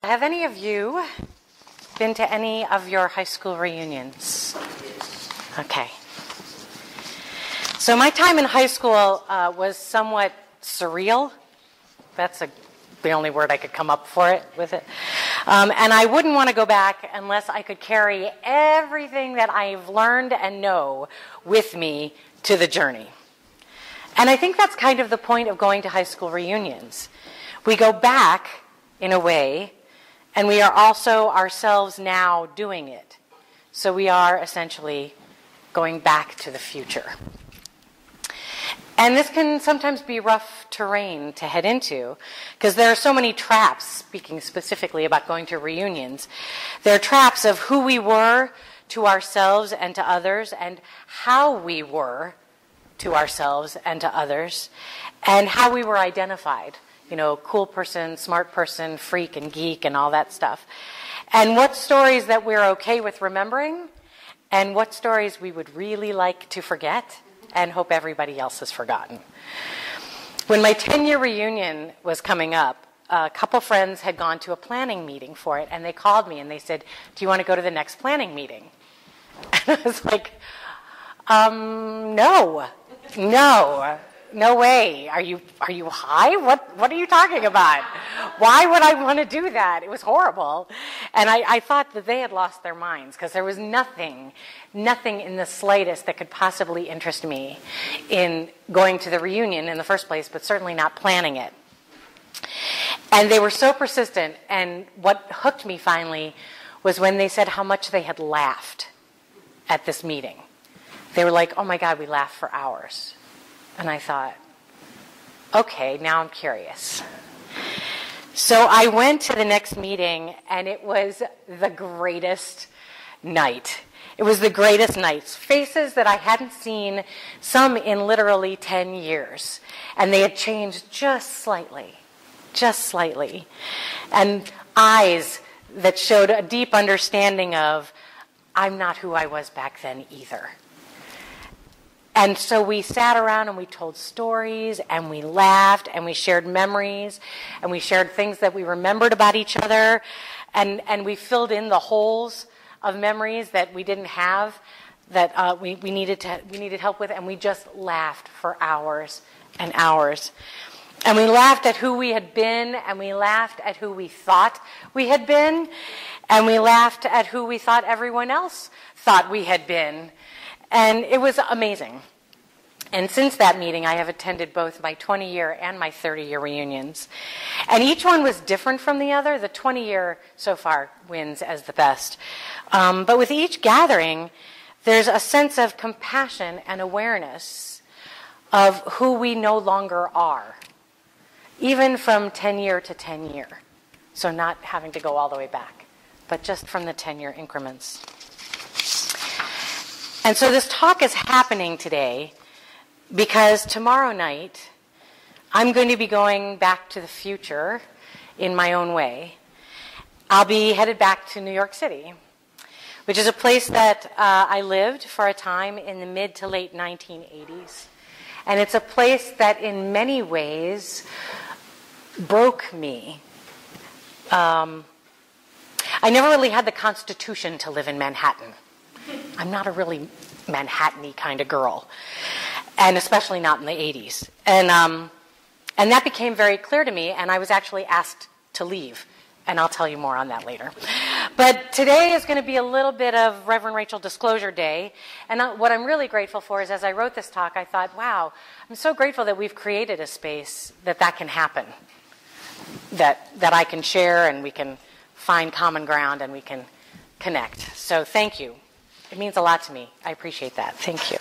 Have any of you been to any of your high school reunions? Okay. So my time in high school was somewhat surreal. That's the only word I could come up with it. And I wouldn't want to go back unless I could carry everything that I've learned and know with me to the journey. And I think that's kind of the point of going to high school reunions. We go back, in a way, and we are also ourselves now doing it. So we are essentially going back to the future. And this can sometimes be rough terrain to head into, because there are so many traps, speaking specifically about going to reunions. There are traps of who we were to ourselves and to others, and how we were to ourselves and to others, and how we were identified. You know, cool person, smart person, freak and geek and all that stuff. And what stories that we're okay with remembering, and what stories we would really like to forget and hope everybody else has forgotten. When my 10-year reunion was coming up, a couple friends had gone to a planning meeting for it, and they called me and they said, "Do you want to go to the next planning meeting?" And I was like, no way. Are you high? What are you talking about? Why would I want to do that? It was horrible. And I thought that they had lost their minds, because there was nothing in the slightest that could possibly interest me in going to the reunion in the first place, but certainly not planning it. And they were so persistent, and what hooked me finally was when they said how much they had laughed at this meeting. They were like, "Oh my God, we laughed for hours." And I thought, okay, now I'm curious. So I went to the next meeting, and it was the greatest night. It was the greatest night. Faces that I hadn't seen, some in literally 10 years. And they had changed just slightly. And eyes that showed a deep understanding of, I'm not who I was back then either. And so we sat around and we told stories, and we laughed, and we shared memories, and we shared things that we remembered about each other, and we filled in the holes of memories that we didn't have, that we needed help with, and we just laughed for hours and hours. And we laughed at who we had been, and we laughed at who we thought we had been, and we laughed at who we thought everyone else thought we had been. And it was amazing. And since that meeting, I have attended both my 20-year and my 30-year reunions. And each one was different from the other. The 20-year so far wins as the best. But with each gathering, there's a sense of compassion and awareness of who we no longer are, even from 10-year to 10-year. So not having to go all the way back, but just from the 10-year increments. And so this talk is happening today because tomorrow night I'm going to be going back to the future in my own way. I'll be headed back to New York City, which is a place that I lived for a time in the mid to late 1980s. And it's a place that in many ways broke me. I never really had the constitution to live in Manhattan. I'm not a really Manhattan-y kind of girl, and especially not in the 80s. And that became very clear to me, and I was actually asked to leave, and I'll tell you more on that later. But today is going to be a little bit of Reverend Rachel Disclosure Day, and what I'm really grateful for is as I wrote this talk, I thought, wow, I'm so grateful that we've created a space that can happen, that I can share, and we can find common ground, and we can connect. So thank you. It means a lot to me. I appreciate that. Thank you.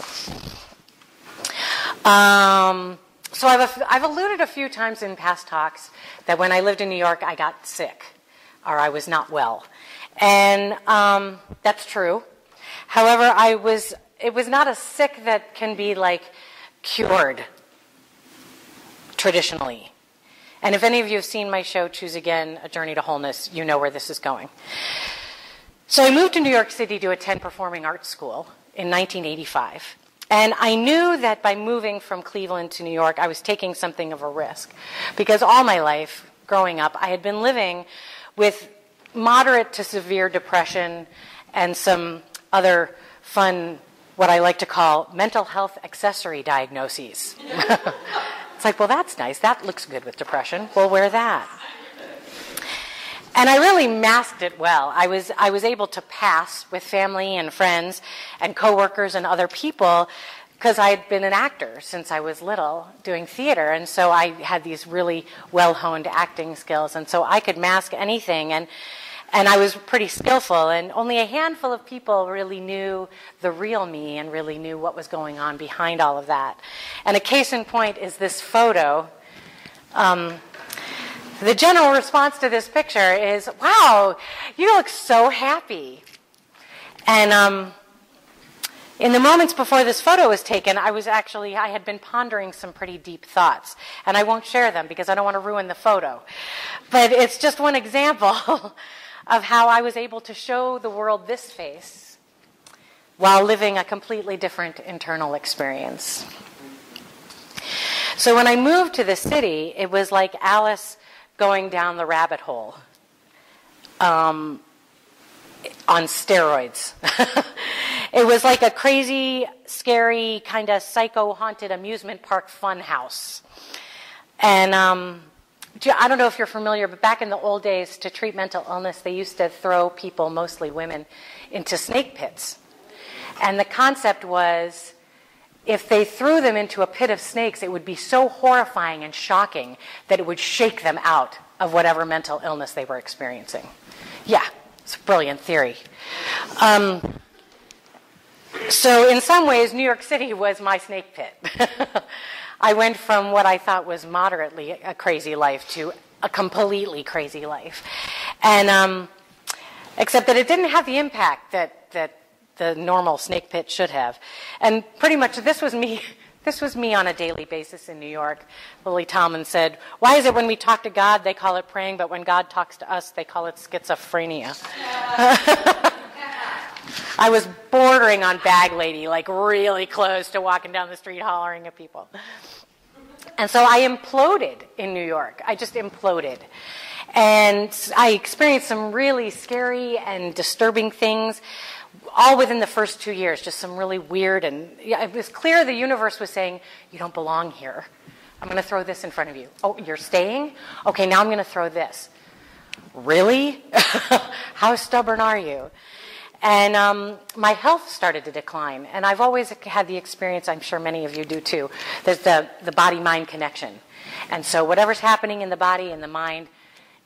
So I've alluded a few times in past talks that when I lived in New York, I got sick, or I was not well. And that's true. However, it was not a sick that can be like cured traditionally. And if any of you have seen my show, Choose Again, A Journey to Wholeness, you know where this is going. So I moved to New York City to attend performing arts school in 1985. And I knew that by moving from Cleveland to New York, I was taking something of a risk. Because all my life, growing up, I had been living with moderate to severe depression and some other fun, what I like to call mental health accessory diagnoses. It's like, well, that's nice. That looks good with depression. We'll wear that. And I really masked it well. I was able to pass with family and friends and coworkers and other people because I had been an actor since I was little doing theater. And so I had these really well-honed acting skills. And so I could mask anything. And I was pretty skillful. And only a handful of people really knew the real me and really knew what was going on behind all of that. And a case in point is this photo. The general response to this picture is, wow, you look so happy. And in the moments before this photo was taken, I had been pondering some pretty deep thoughts. And I won't share them because I don't want to ruin the photo. But it's just one example of how I was able to show the world this face while living a completely different internal experience. So when I moved to the city, it was like Alice going down the rabbit hole on steroids. It was like a crazy, scary, kind of psycho-haunted amusement park fun house. And I don't know if you're familiar, but back in the old days, to treat mental illness, they used to throw people, mostly women, into snake pits. And the concept was, if they threw them into a pit of snakes, it would be so horrifying and shocking that it would shake them out of whatever mental illness they were experiencing. Yeah, it's a brilliant theory. So in some ways, New York City was my snake pit. I went from what I thought was moderately a crazy life to a completely crazy life. And except that it didn't have the impact that the normal snake pit should have. And pretty much this was me on a daily basis in New York. Lily Tomlin said, why is it when we talk to God, they call it praying, but when God talks to us, they call it schizophrenia? I was bordering on bag lady, like really close to walking down the street hollering at people. And so I imploded in New York. I just imploded. And I experienced some really scary and disturbing things, all within the first 2 years, just some really weird. And it was clear the universe was saying, you don't belong here. I'm going to throw this in front of you. Oh, you're staying? Okay, now I'm going to throw this. Really? How stubborn are you? And my health started to decline. And I've always had the experience, I'm sure many of you do too, there's the body-mind connection. And so whatever's happening in the body and the mind,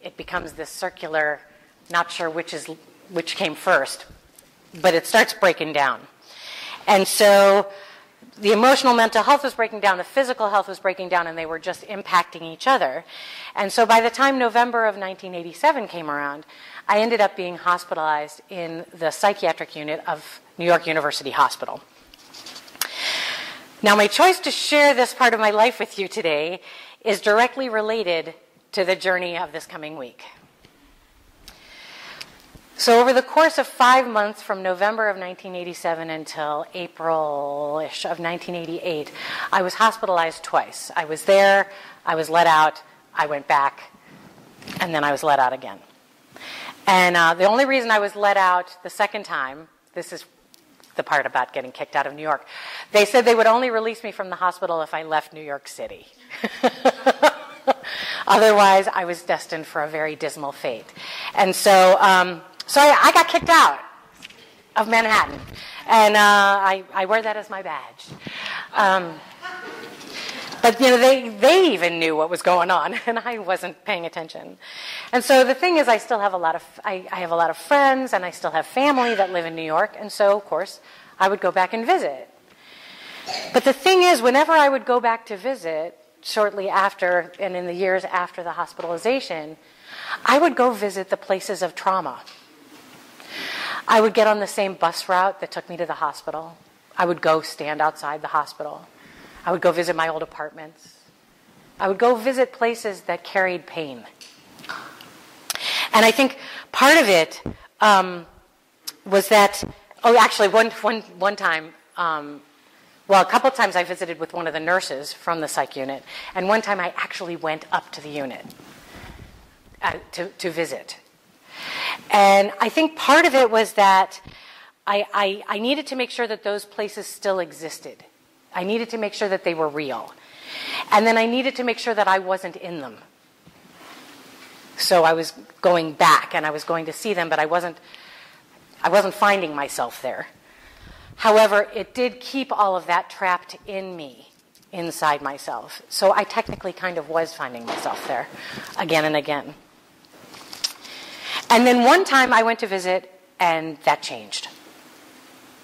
it becomes this circular, not sure which came first, but it starts breaking down. And so the emotional mental health was breaking down, the physical health was breaking down, and they were just impacting each other. And so by the time November of 1987 came around, I ended up being hospitalized in the psychiatric unit of New York University Hospital. Now, my choice to share this part of my life with you today is directly related to the journey of this coming week. So over the course of 5 months from November of 1987 until April-ish of 1988, I was hospitalized twice. I was there, I was let out, I went back, and then I was let out again. And the only reason I was let out the second time, this is the part about getting kicked out of New York, they said they would only release me from the hospital if I left New York City. Otherwise, I was destined for a very dismal fate. And so I got kicked out of Manhattan. And I wear that as my badge. But you know, they even knew what was going on, and I wasn't paying attention. And so the thing is, I still have I have a lot of friends, and I still have family that live in New York, and so of course I would go back and visit. But the thing is, whenever I would go back to visit, shortly after and in the years after the hospitalization, I would go visit the places of trauma. I would get on the same bus route that took me to the hospital. I would go stand outside the hospital. I would go visit my old apartments. I would go visit places that carried pain. And I think part of it was that, actually one time, a couple times I visited with one of the nurses from the psych unit, and one time I actually went up to the unit to visit. And I think part of it was that I needed to make sure that those places still existed. I needed to make sure that they were real. And then I needed to make sure that I wasn't in them. So I was going back and I was going to see them, but I wasn't finding myself there. However, it did keep all of that trapped in me, inside myself. So I technically kind of was finding myself there again and again. And then one time I went to visit and that changed.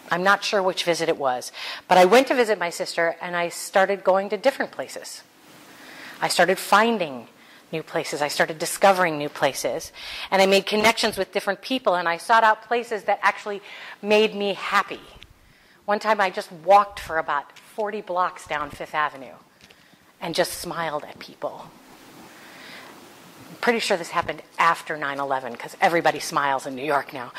I'm not sure which visit it was, but I went to visit my sister and I started going to different places. I started finding new places. I started discovering new places. And I made connections with different people and I sought out places that actually made me happy. One time I just walked for about 40 blocks down Fifth Avenue and just smiled at people. I'm pretty sure this happened after 9/11 because everybody smiles in New York now.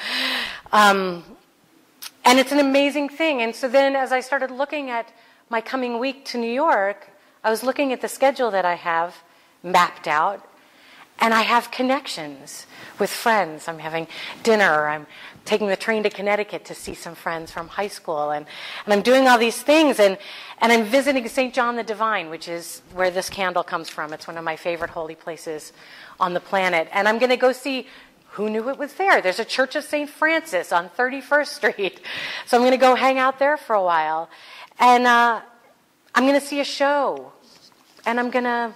And it's an amazing thing. And so then as I started looking at my coming week to New York, I was looking at the schedule that I have mapped out, and I have connections with friends. I'm having dinner, I'm taking the train to Connecticut to see some friends from high school, and I'm doing all these things, and I'm visiting St. John the Divine, which is where this candle comes from. It's one of my favorite holy places on the planet. And I'm going to go see, who knew it was there? There's a Church of St. Francis on 31st Street. So I'm going to go hang out there for a while. And I'm going to see a show. And I'm going to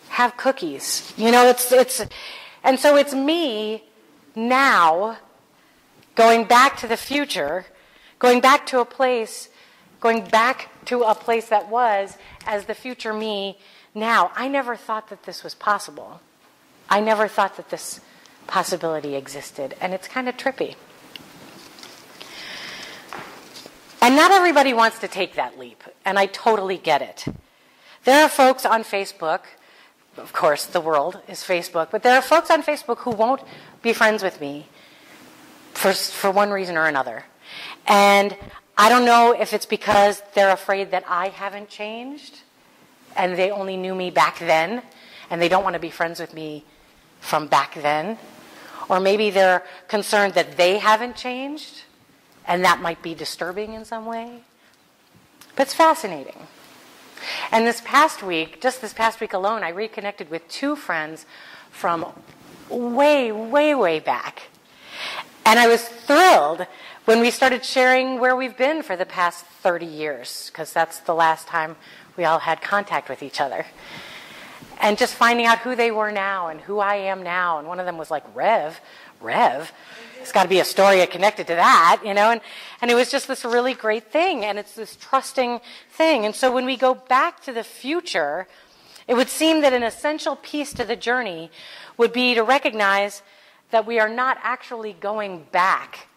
have cookies. You know, and so it's me now going back to the future, going back to a place that was as the future me now. I never thought that this was possible. I never thought that this possibility existed, and it's kind of trippy. And not everybody wants to take that leap, and I totally get it. There are folks on Facebook, of course, the world is Facebook, but there are folks on Facebook who won't be friends with me for one reason or another. And I don't know if it's because they're afraid that I haven't changed, and they only knew me back then, and they don't want to be friends with me from back then. Or maybe they're concerned that they haven't changed, and that might be disturbing in some way. But it's fascinating. And just this past week alone, I reconnected with two friends from way, way, way back. And I was thrilled when we started sharing where we've been for the past 30 years, because that's the last time we all had contact with each other. And just finding out who they were now and who I am now. And one of them was like, Rev? There's got to be a story connected to that, you know. And it was just this really great thing. And it's this trusting thing. And so when we go back to the future, it would seem that an essential piece to the journey would be to recognize that we are not actually going back,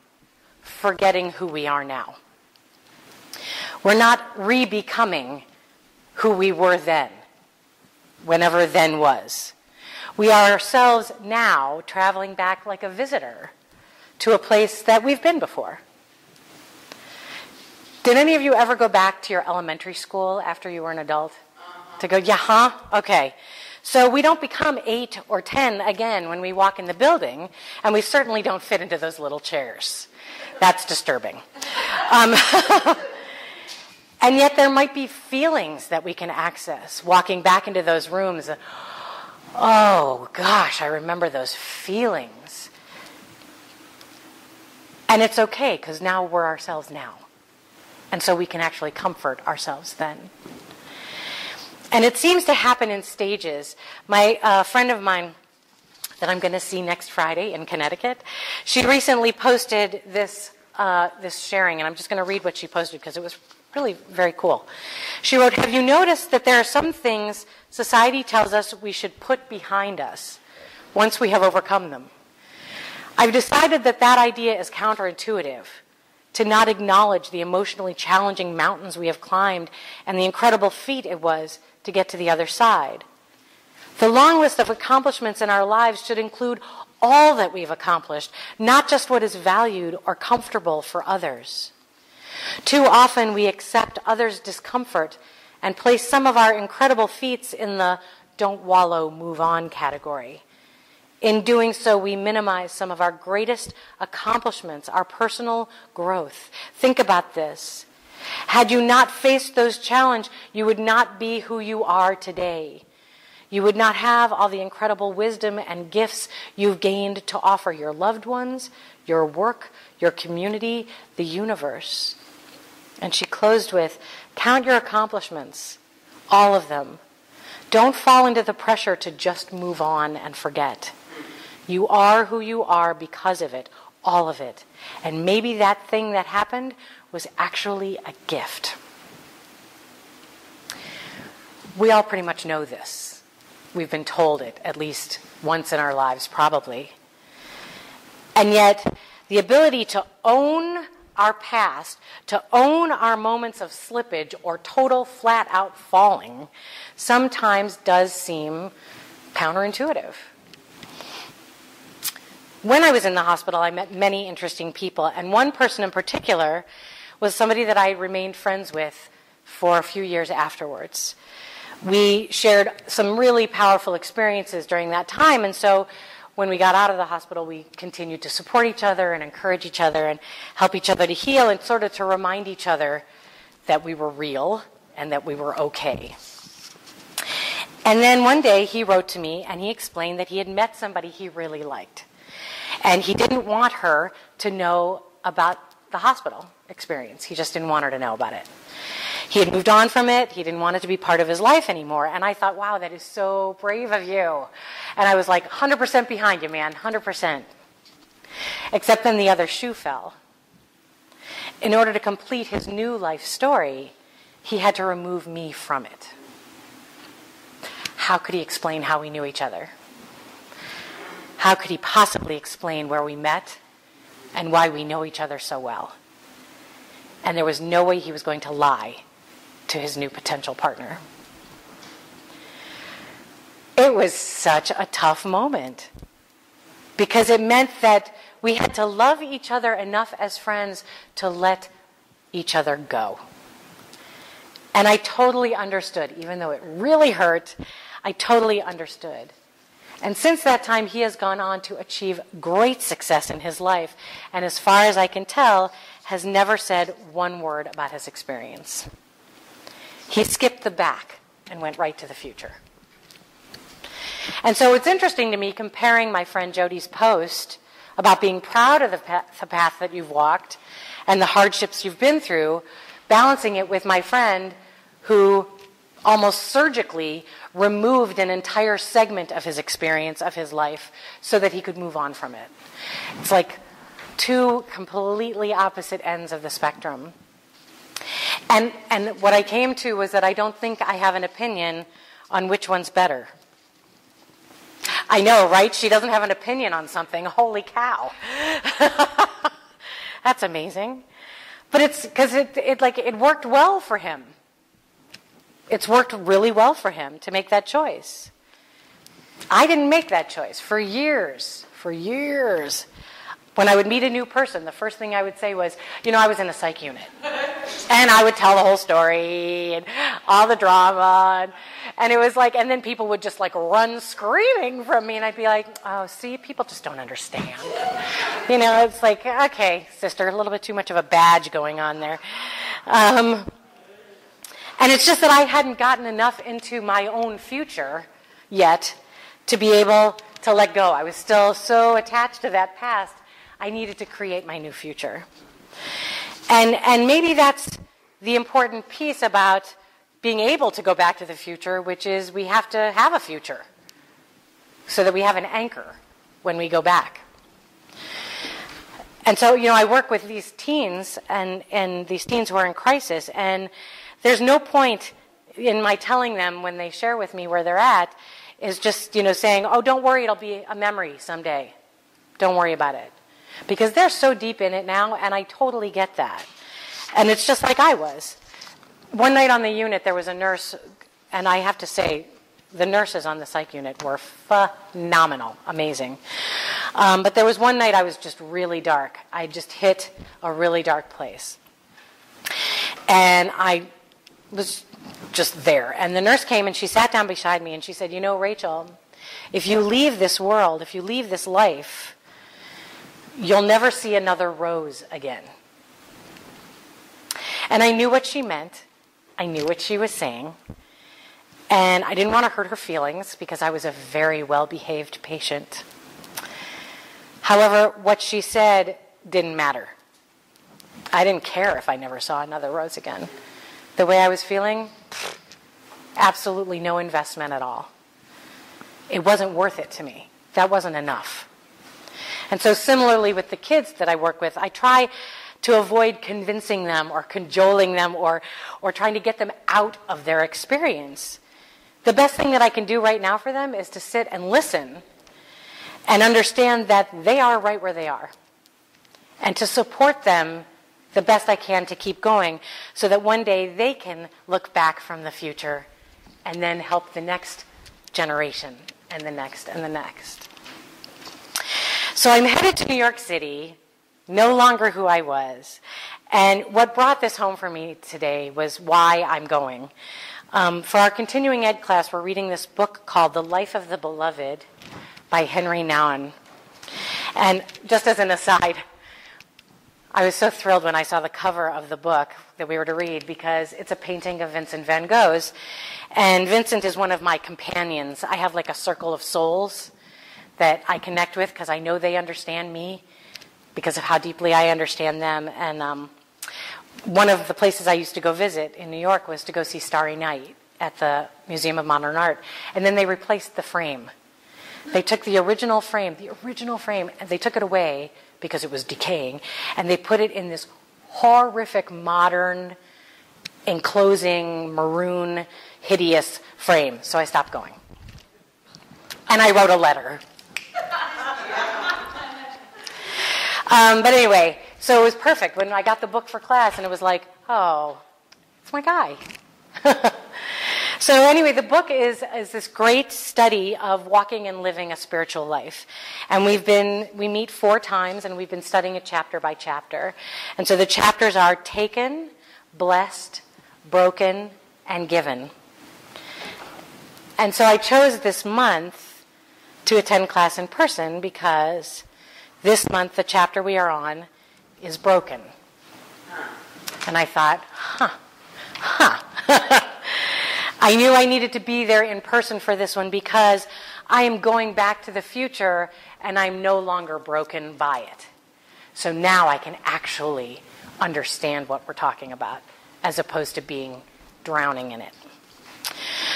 forgetting who we are now. We're not re-becoming who we were then, whenever then was. We are ourselves now traveling back like a visitor to a place that we've been before. Did any of you ever go back to your elementary school after you were an adult? To go, yeah, huh? Okay. So we don't become 8 or 10 again when we walk in the building, and we certainly don't fit into those little chairs. That's disturbing. And yet there might be feelings that we can access walking back into those rooms. Oh, gosh, I remember those feelings. And it's okay, because now we're ourselves now. And so we can actually comfort ourselves then. And it seems to happen in stages. My friend of mine that I'm going to see next Friday in Connecticut, she recently posted this sharing, and I'm just going to read what she posted because it was really very cool. She wrote, "Have you noticed that there are some things society tells us we should put behind us once we have overcome them? I've decided that idea is counterintuitive, to not acknowledge the emotionally challenging mountains we have climbed and the incredible feat it was to get to the other side. The long list of accomplishments in our lives should include all that we've accomplished, not just what is valued or comfortable for others. Too often we accept others' discomfort and place some of our incredible feats in the don't wallow, move on category. In doing so, we minimize some of our greatest accomplishments, our personal growth. Think about this. Had you not faced those challenges, you would not be who you are today. You would not have all the incredible wisdom and gifts you've gained to offer your loved ones, your work, your community, the universe. And she closed with, count your accomplishments, all of them. Don't fall into the pressure to just move on and forget. You are who you are because of it, all of it. And maybe that thing that happened was actually a gift. We all pretty much know this. We've been told it at least once in our lives, probably. And yet, the ability to own our past, to own our moments of slippage or total flat-out falling, sometimes does seem counterintuitive. When I was in the hospital, I met many interesting people, and one person in particular was somebody that I remained friends with for a few years afterwards. We shared some really powerful experiences during that time, and so when we got out of the hospital, we continued to support each other and encourage each other and help each other to heal and sort of to remind each other that we were real and that we were okay. And then one day he wrote to me and he explained that he had met somebody he really liked. And he didn't want her to know about the hospital experience. He just didn't want her to know about it. He had moved on from it. He didn't want it to be part of his life anymore. And I thought, wow, that is so brave of you. And I was like, 100% behind you, man, 100%. Except then the other shoe fell. In order to complete his new life story, he had to remove me from it. How could he explain how we knew each other? How could he possibly explain where we met and why we know each other so well? And there was no way he was going to lie to his new potential partner. It was such a tough moment because it meant that we had to love each other enough as friends to let each other go. And I totally understood, even though it really hurt, I totally understood. And since that time, he has gone on to achieve great success in his life, and as far as I can tell, has never said one word about his experience. He skipped the back and went right to the future. And so it's interesting to me comparing my friend Jody's post about being proud of the path that you've walked and the hardships you've been through, balancing it with my friend who almost surgically removed an entire segment of his experience, of his life, so that he could move on from it. It's like two completely opposite ends of the spectrum. And what I came to was that I don't think I have an opinion on which one's better. I know, right? She doesn't have an opinion on something. Holy cow. That's amazing. But it's because it worked well for him. It's worked really well for him to make that choice. I didn't make that choice for years. When I would meet a new person, the first thing I would say was, I was in a psych unit. And I would tell the whole story and all the drama. And it was like, and then people would just run screaming from me. And I'd be like, oh, see, people just don't understand. It's like, okay, sister, a little bit too much of a badge going on there. And it's just that I hadn't gotten enough into my own future yet to be able to let go. I was still so attached to that past, I needed to create my new future. And maybe that's the important piece about being able to go back to the future, which is we have to have a future so that we have an anchor when we go back. And so, I work with these teens and these teens who are in crisis, and there's no point in my telling them when they share with me where they're at is just, saying, oh, don't worry, it'll be a memory someday. Don't worry about it. Because they're so deep in it now, and I totally get that. And it's just like I was. One night on the unit, there was a nurse, and I have to say, the nurses on the psych unit were phenomenal, amazing. But there was one night I was just really dark. I just hit a really dark place. And I was just there. And the nurse came and she sat down beside me and she said, Rachel, if you leave this world, if you leave this life, you'll never see another rose again. And I knew what she meant. I knew what she was saying. And I didn't want to hurt her feelings because I was a very well-behaved patient. However, what she said didn't matter. I didn't care if I never saw another rose again. The way I was feeling, absolutely no investment at all. It wasn't worth it to me. That wasn't enough. And so similarly with the kids that I work with, I try to avoid convincing them or cajoling them or trying to get them out of their experience. The best thing that I can do right now for them is to sit and listen and understand that they are right where they are, and to support them the best I can to keep going so that one day they can look back from the future and then help the next generation and the next and the next. So I'm headed to New York City, no longer who I was. And what brought this home for me today was why I'm going. For our continuing ed class, we're reading this book called The Life of the Beloved by Henry Nouwen. And just as an aside, I was so thrilled when I saw the cover of the book that we were to read because it's a painting of Vincent van Gogh's. And Vincent is one of my companions. I have like a circle of souls that I connect with because I know they understand me because of how deeply I understand them. And one of the places I used to go visit in New York was to go see Starry Night at the Museum of Modern Art. And then they replaced the frame. They took the original frame, and they took it away because it was decaying, and they put it in this horrific, modern, enclosing, maroon, hideous frame. So I stopped going. And I wrote a letter. But anyway, so it was perfect when I got the book for class, and it was like, oh, it's my guy. So anyway, the book is this great study of walking and living a spiritual life. And we meet 4 times, and we've been studying it chapter by chapter. And so the chapters are taken, blessed, broken, and given. And so I chose this month to attend class in person because this month the chapter we are on is broken. And I thought, I knew I needed to be there in person for this one because I am going back to the future and I'm no longer broken by it. So now I can actually understand what we're talking about as opposed to being drowning in it.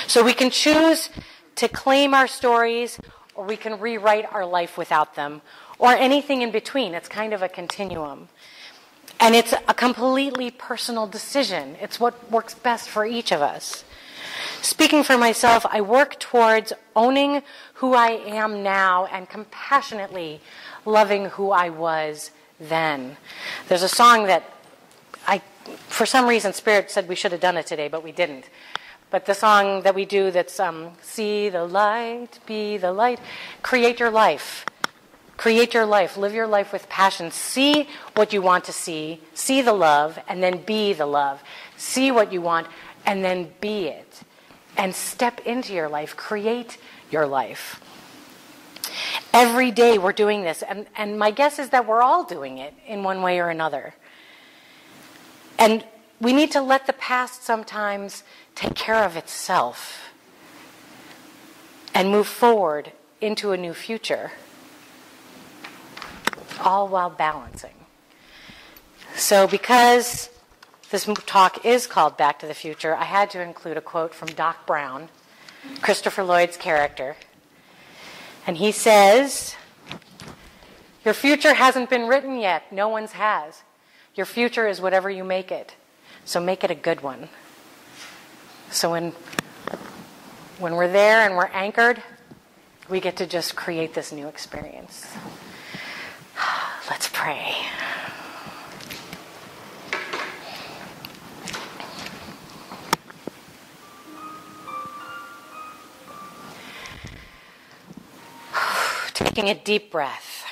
So we can choose to claim our stories, or we can rewrite our life without them, or anything in between. It's kind of a continuum. And it's a completely personal decision. It's what works best for each of us. Speaking for myself, I work towards owning who I am now and compassionately loving who I was then. There's a song that for some reason, Spirit said we should have done it today, but we didn't. But the song that we do that's see the light, be the light, create your life. Create your life. Live your life with passion. See what you want to see the love, and then be the love. See what you want, and then be it. And step into your life. Create your life. Every day we're doing this, and my guess is that we're all doing it in one way or another. And we need to let the past sometimes take care of itself and move forward into a new future, all while balancing. So because this talk is called Back to the Future, I had to include a quote from Doc Brown, Christopher Lloyd's character. And he says, "Your future hasn't been written yet. No one's has. Your future is whatever you make it. So make it a good one." So when we're there and we're anchored, we get to just create this new experience. Let's pray. Taking a deep breath.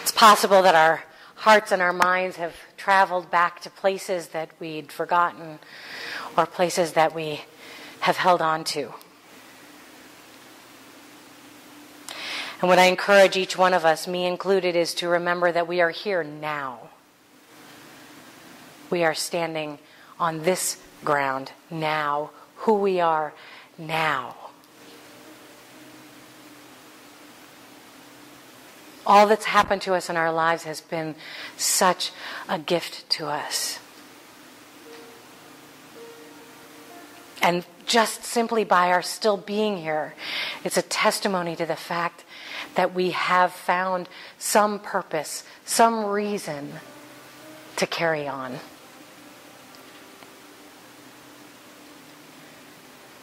It's possible that our hearts and our minds have traveled back to places that we'd forgotten, or places that we have held on to. And what I encourage each one of us, me included, is to remember that we are here now. We are standing on this ground now, who we are now. All that's happened to us in our lives has been such a gift to us. And just simply by our still being here, it's a testimony to the fact that we have found some purpose, some reason to carry on.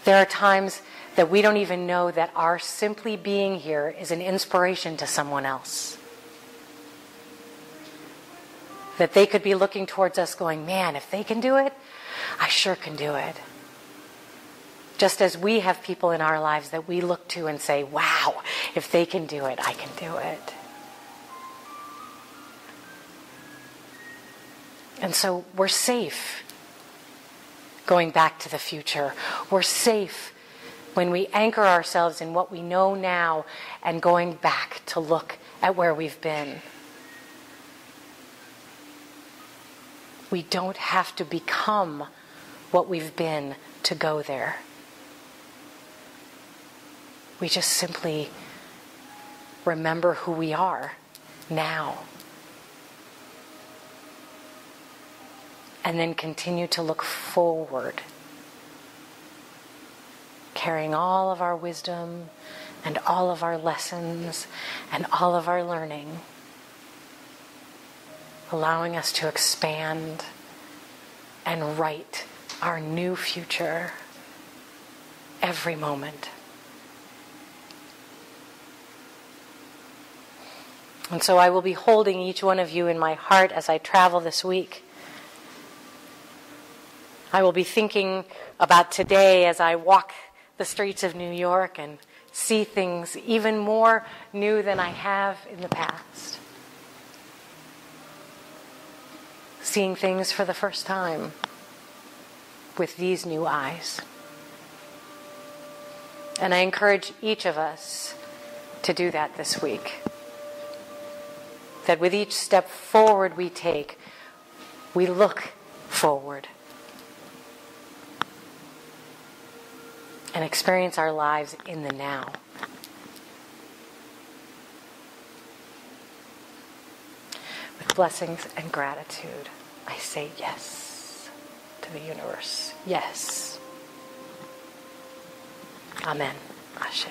There are times that we don't even know that our simply being here is an inspiration to someone else. That they could be looking towards us going, man, if they can do it, I sure can do it. Just as we have people in our lives that we look to and say, wow, if they can do it, I can do it. And so we're safe going back to the future. We're safe when we anchor ourselves in what we know now and going back to look at where we've been. We don't have to become what we've been to go there. We just simply remember who we are now. And then continue to look forward, carrying all of our wisdom and all of our lessons and all of our learning, allowing us to expand and write our new future every moment. And so I will be holding each one of you in my heart as I travel this week. I will be thinking about today as I walk the streets of New York and see things even more new than I have in the past. Seeing things for the first time with these new eyes. And I encourage each of us to do that this week. That with each step forward we take, we look forward. And experience our lives in the now. With blessings and gratitude, I say yes to the universe. Yes. Amen. Ashe.